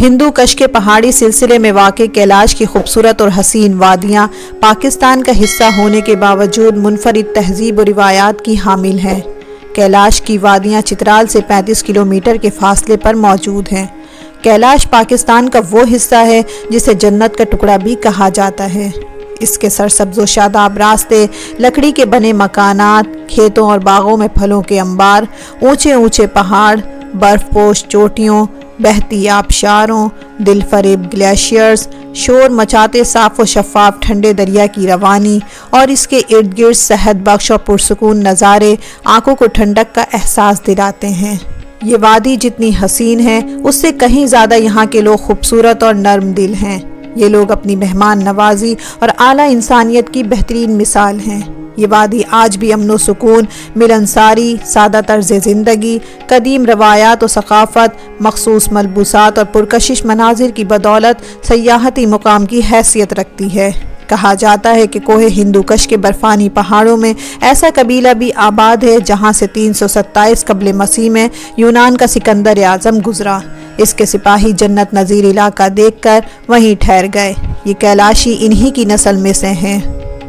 ہندو کش کے پہاڑی سلسلے میں واقع کیلاش کی خوبصورت اور حسین وادیاں پاکستان کا حصہ ہونے کے باوجود منفرد تہذیب و روایات کی حامل ہیں۔ کیلاش کی وادیاں چترال سے 35 کلومیٹر کے فاصلے پر موجود ہیں۔ کیلاش پاکستان کا وہ حصہ ہے جسے جنت کا ٹکڑا بھی کہا جاتا ہے۔ اس کے سرسبز و شاداب راستے، لکڑی کے بنے مکانات، کھیتوں اور باغوں میں پھلوں کے انبار، اونچے اونچے پہاڑ، برف پوش چوٹیوں، بہتی آبشاروں، دل فریب گلیشیئرز، شور مچاتے صاف و شفاف ٹھنڈے دریا کی روانی اور اس کے ارد گرد صحت بخش اور پرسکون نظارے آنکھوں کو ٹھنڈک کا احساس دلاتے ہیں۔ یہ وادی جتنی حسین ہے اس سے کہیں زیادہ یہاں کے لوگ خوبصورت اور نرم دل ہیں۔ یہ لوگ اپنی مہمان نوازی اور اعلیٰ انسانیت کی بہترین مثال ہیں۔ یہ وادی آج بھی امن و سکون، ملنساری، سادہ طرز زندگی، قدیم روایات و ثقافت، مخصوص ملبوسات اور پرکشش مناظر کی بدولت سیاحتی مقام کی حیثیت رکھتی ہے۔ کہا جاتا ہے کہ کوہ ہندو کش کے برفانی پہاڑوں میں ایسا قبیلہ بھی آباد ہے جہاں سے 327 قبل مسیح میں یونان کا سکندر اعظم گزرا۔ اس کے سپاہی جنت نظیر علاقہ دیکھ کر وہیں ٹھہر گئے۔ یہ کیلاشی انہی کی نسل میں سے ہیں۔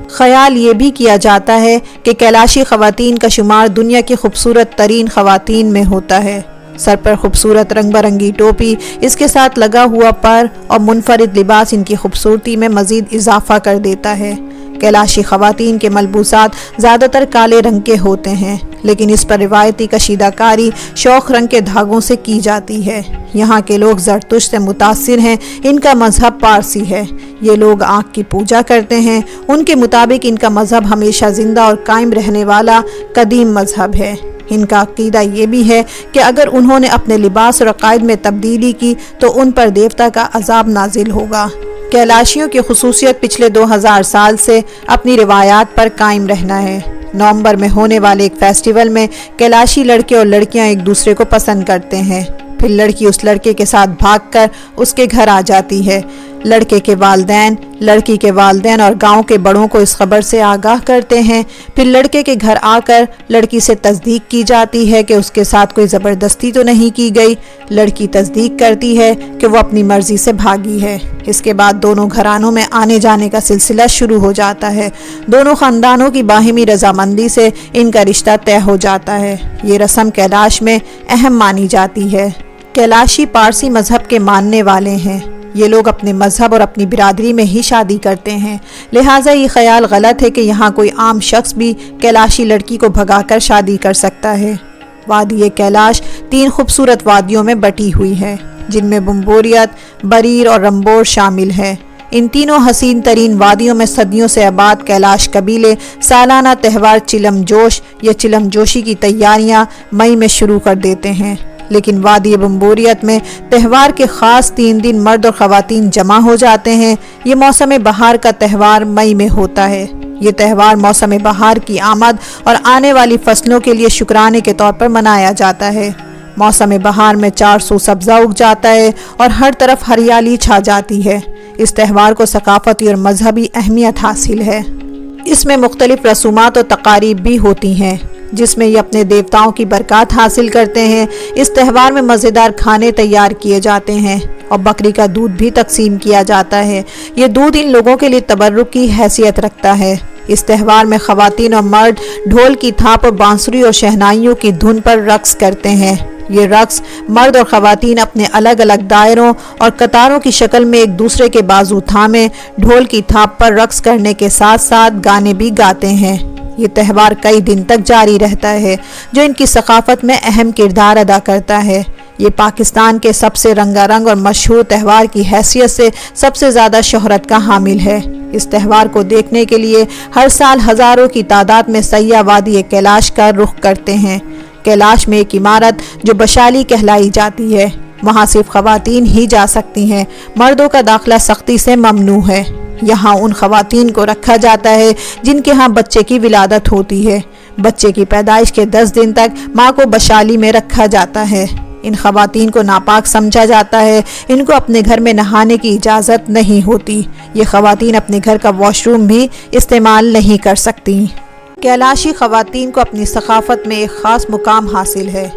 خیال یہ بھی کیا جاتا ہے کہ کیلاشی خواتین کا شمار دنیا کی خوبصورت ترین خواتین میں ہوتا ہے۔ سر پر خوبصورت رنگ برنگی ٹوپی، اس کے ساتھ لگا ہوا پر اور منفرد لباس ان کی خوبصورتی میں مزید اضافہ کر دیتا ہے۔ کیلاشی خواتین کے ملبوسات زیادہ تر کالے رنگ کے ہوتے ہیں، لیکن اس پر روایتی کشیدہ کاری شوخ رنگ کے دھاگوں سے کی جاتی ہے۔ یہاں کے لوگ زرتشت سے متاثر ہیں۔ ان کا مذہب پارسی ہے۔ یہ لوگ آنکھ کی پوجا کرتے ہیں۔ ان کے مطابق ان کا مذہب ہمیشہ زندہ اور قائم رہنے والا قدیم مذہب ہے۔ ان کا عقیدہ یہ بھی ہے کہ اگر انہوں نے اپنے لباس اور عقائد میں تبدیلی کی تو ان پر دیوتا کا عذاب نازل ہوگا۔ کیلاشیوں کی خصوصیت پچھلے 2000 سال سے اپنی روایات پر قائم رہنا ہے۔ نومبر میں ہونے والے ایک فیسٹیول میں کیلاشی لڑکے اور لڑکیاں ایک دوسرے کو پسند کرتے ہیں۔ پھر لڑکی اس لڑکے کے ساتھ بھاگ کر اس کے گھر آ جاتی ہے۔ لڑکے کے والدین، لڑکی کے والدین اور گاؤں کے بڑوں کو اس خبر سے آگاہ کرتے ہیں۔ پھر لڑکے کے گھر آ کر لڑکی سے تصدیق کی جاتی ہے کہ اس کے ساتھ کوئی زبردستی تو نہیں کی گئی۔ لڑکی تصدیق کرتی ہے کہ وہ اپنی مرضی سے بھاگی ہے۔ اس کے بعد دونوں گھرانوں میں آنے جانے کا سلسلہ شروع ہو جاتا ہے۔ دونوں خاندانوں کی باہمی رضامندی سے ان کا رشتہ طے ہو جاتا ہے۔ یہ رسم کیلاش میں اہم مانی جاتی ہے۔ کیلاشی پارسی مذہب کے ماننے والے ہیں۔ یہ لوگ اپنے مذہب اور اپنی برادری میں ہی شادی کرتے ہیں، لہٰذا یہ خیال غلط ہے کہ یہاں کوئی عام شخص بھی کیلاشی لڑکی کو بھگا کر شادی کر سکتا ہے۔ وادی کیلاش 3 خوبصورت وادیوں میں بٹی ہوئی ہے، جن میں بمبوریت، بریر اور رمبور شامل ہے۔ ان تینوں حسین ترین وادیوں میں صدیوں سے آباد کیلاش قبیلے سالانہ تہوار چلم جوش یا چلم جوشی کی تیاریاں مئی میں شروع کر دیتے ہیں، لیکن وادی بمبوریت میں تہوار کے خاص 3 دن مرد اور خواتین جمع ہو جاتے ہیں۔ یہ موسم بہار کا تہوار مئی میں ہوتا ہے۔ یہ تہوار موسم بہار کی آمد اور آنے والی فصلوں کے لیے شکرانے کے طور پر منایا جاتا ہے۔ موسم بہار میں 400 سبزہ اگ جاتا ہے اور ہر طرف ہریالی چھا جاتی ہے۔ اس تہوار کو ثقافتی اور مذہبی اہمیت حاصل ہے۔ اس میں مختلف رسومات اور تقاریب بھی ہوتی ہیں، جس میں یہ اپنے دیوتاؤں کی برکات حاصل کرتے ہیں۔ اس تہوار میں مزیدار کھانے تیار کیے جاتے ہیں اور بکری کا دودھ بھی تقسیم کیا جاتا ہے۔ یہ دودھ ان لوگوں کے لیے تبرک کی حیثیت رکھتا ہے۔ اس تہوار میں خواتین اور مرد ڈھول کی تھاپ اور بانسری اور شہنائیوں کی دھن پر رقص کرتے ہیں۔ یہ رقص مرد اور خواتین اپنے الگ الگ دائروں اور قطاروں کی شکل میں ایک دوسرے کے بازو تھامے ڈھول کی تھاپ پر رقص کرنے کے ساتھ ساتھ گانے بھی گاتے ہیں۔ یہ تہوار کئی دن تک جاری رہتا ہے، جو ان کی ثقافت میں اہم کردار ادا کرتا ہے۔ یہ پاکستان کے سب سے رنگا رنگ اور مشہور تہوار کی حیثیت سے سب سے زیادہ شہرت کا حامل ہے۔ اس تہوار کو دیکھنے کے لیے ہر سال ہزاروں کی تعداد میں سیاح وادی کیلاش کا رخ کرتے ہیں۔ کیلاش میں ایک عمارت جو بشالی کہلائی جاتی ہے، وہاں صرف خواتین ہی جا سکتی ہیں۔ مردوں کا داخلہ سختی سے ممنوع ہے۔ یہاں ان خواتین کو رکھا جاتا ہے جن کے ہاں بچے کی ولادت ہوتی ہے۔ بچے کی پیدائش کے 10 دن تک ماں کو بشالی میں رکھا جاتا ہے۔ ان خواتین کو ناپاک سمجھا جاتا ہے۔ ان کو اپنے گھر میں نہانے کی اجازت نہیں ہوتی۔ یہ خواتین اپنے گھر کا واش روم بھی استعمال نہیں کر سکتی۔ کیلاشی خواتین کو اپنی ثقافت میں ایک خاص مقام حاصل ہے۔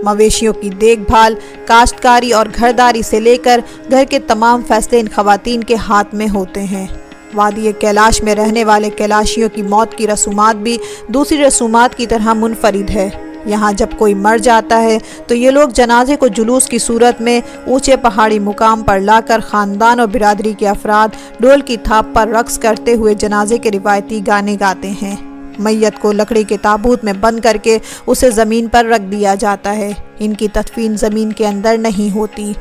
مویشیوں کی دیکھ بھال، کاشتکاری اور گھرداری سے لے کر گھر کے تمام فیصلے ان خواتین کے ہاتھ میں ہوتے ہیں۔ وادی کیلاش میں رہنے والے کیلاشیوں کی موت کی رسومات بھی دوسری رسومات کی طرح منفرد ہے۔ یہاں جب کوئی مر جاتا ہے تو یہ لوگ جنازے کو جلوس کی صورت میں اونچے پہاڑی مقام پر لا کر خاندان اور برادری کے افراد ڈھول کی تھاپ پر رقص کرتے ہوئے جنازے کے روایتی گانے گاتے ہیں۔ میت کو لکڑی کے تابوت میں بند کر کے اسے زمین پر رکھ دیا جاتا ہے۔ ان کی تدفین زمین کے اندر نہیں ہوتی۔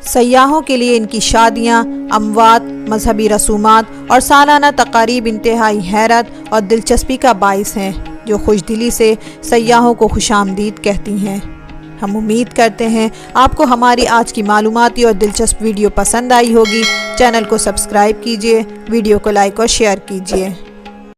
سیاحوں کے لیے ان کی شادیاں، اموات، مذہبی رسومات اور سالانہ تقاریب انتہائی حیرت اور دلچسپی کا باعث ہیں، جو خوش دلی سے سیاحوں کو خوش آمدید کہتی ہیں۔ ہم امید کرتے ہیں آپ کو ہماری آج کی معلوماتی اور دلچسپ ویڈیو پسند آئی ہوگی۔ چینل کو سبسکرائب کیجیے، ویڈیو کو لائک اور شیئر کیجیے۔